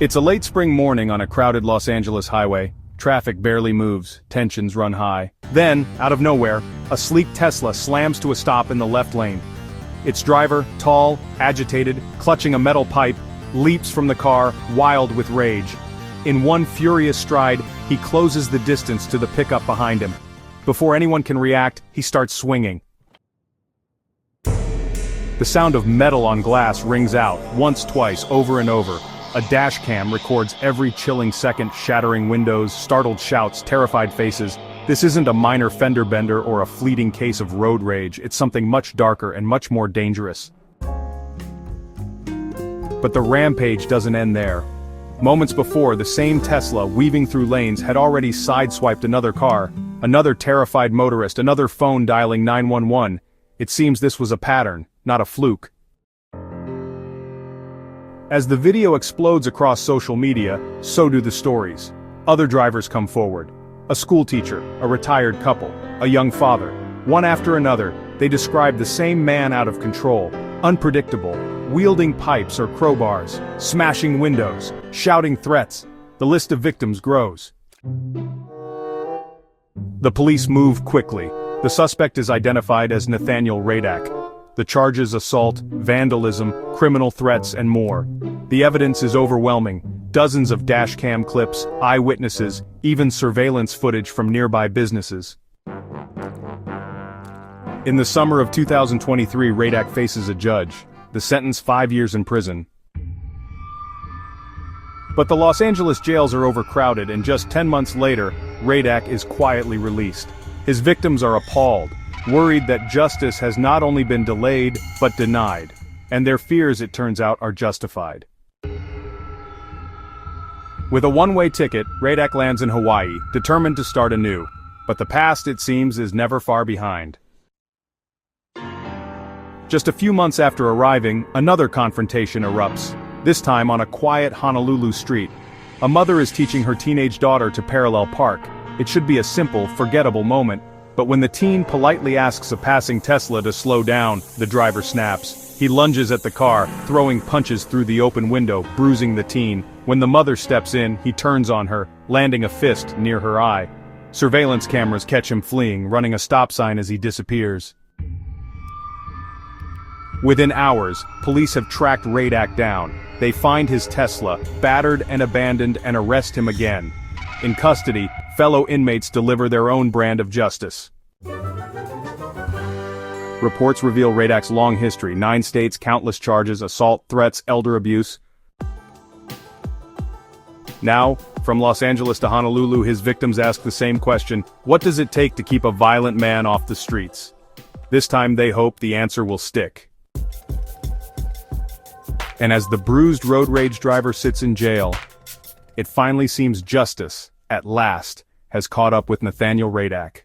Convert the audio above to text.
It's a late spring morning on a crowded Los Angeles highway. Traffic barely moves, tensions run high. Then, out of nowhere, a sleek Tesla slams to a stop in the left lane. Its driver, tall, agitated, clutching a metal pipe, leaps from the car, wild with rage. In one furious stride, he closes the distance to the pickup behind him. Before anyone can react, he starts swinging. The sound of metal on glass rings out, once, twice, over and over. A dash cam records every chilling second, shattering windows, startled shouts, terrified faces. This isn't a minor fender bender or a fleeting case of road rage, it's something much darker and much more dangerous. But the rampage doesn't end there. Moments before, the same Tesla, weaving through lanes, had already sideswiped another car, another terrified motorist, another phone dialing 911. It seems this was a pattern, not a fluke. As the video explodes across social media, so do the stories. Other drivers come forward. A schoolteacher, a retired couple, a young father. One after another, they describe the same man out of control, unpredictable, wielding pipes or crowbars, smashing windows, shouting threats. The list of victims grows. The police move quickly. The suspect is identified as Nathaniel Radack. The charges: assault, vandalism, criminal threats, and more. The evidence is overwhelming. Dozens of dashcam clips, eyewitnesses, even surveillance footage from nearby businesses. In the summer of 2023, Radack faces a judge. The sentence: 5 years in prison. But the Los Angeles jails are overcrowded, and just 10 months later, Radack is quietly released. His victims are appalled, worried that justice has not only been delayed, but denied. And their fears, it turns out, are justified. With a one-way ticket, Radack lands in Hawaii, determined to start anew. But the past, it seems, is never far behind. Just a few months after arriving, another confrontation erupts, this time on a quiet Honolulu street. A mother is teaching her teenage daughter to parallel park. It should be a simple, forgettable moment, but when the teen politely asks a passing Tesla to slow down, the driver snaps. He lunges at the car, throwing punches through the open window, bruising the teen. When the mother steps in, he turns on her, landing a fist near her eye. Surveillance cameras catch him fleeing, running a stop sign as he disappears. Within hours, police have tracked Radack down. They find his Tesla, battered and abandoned, and arrest him again. In custody, fellow inmates deliver their own brand of justice. Reports reveal Radack's long history: 9 states, countless charges, assault, threats, elder abuse. Now, from Los Angeles to Honolulu, his victims ask the same question: what does it take to keep a violent man off the streets? This time they hope the answer will stick. And as the bruised road rage driver sits in jail, it finally seems justice, at last, has caught up with Nathaniel Radack.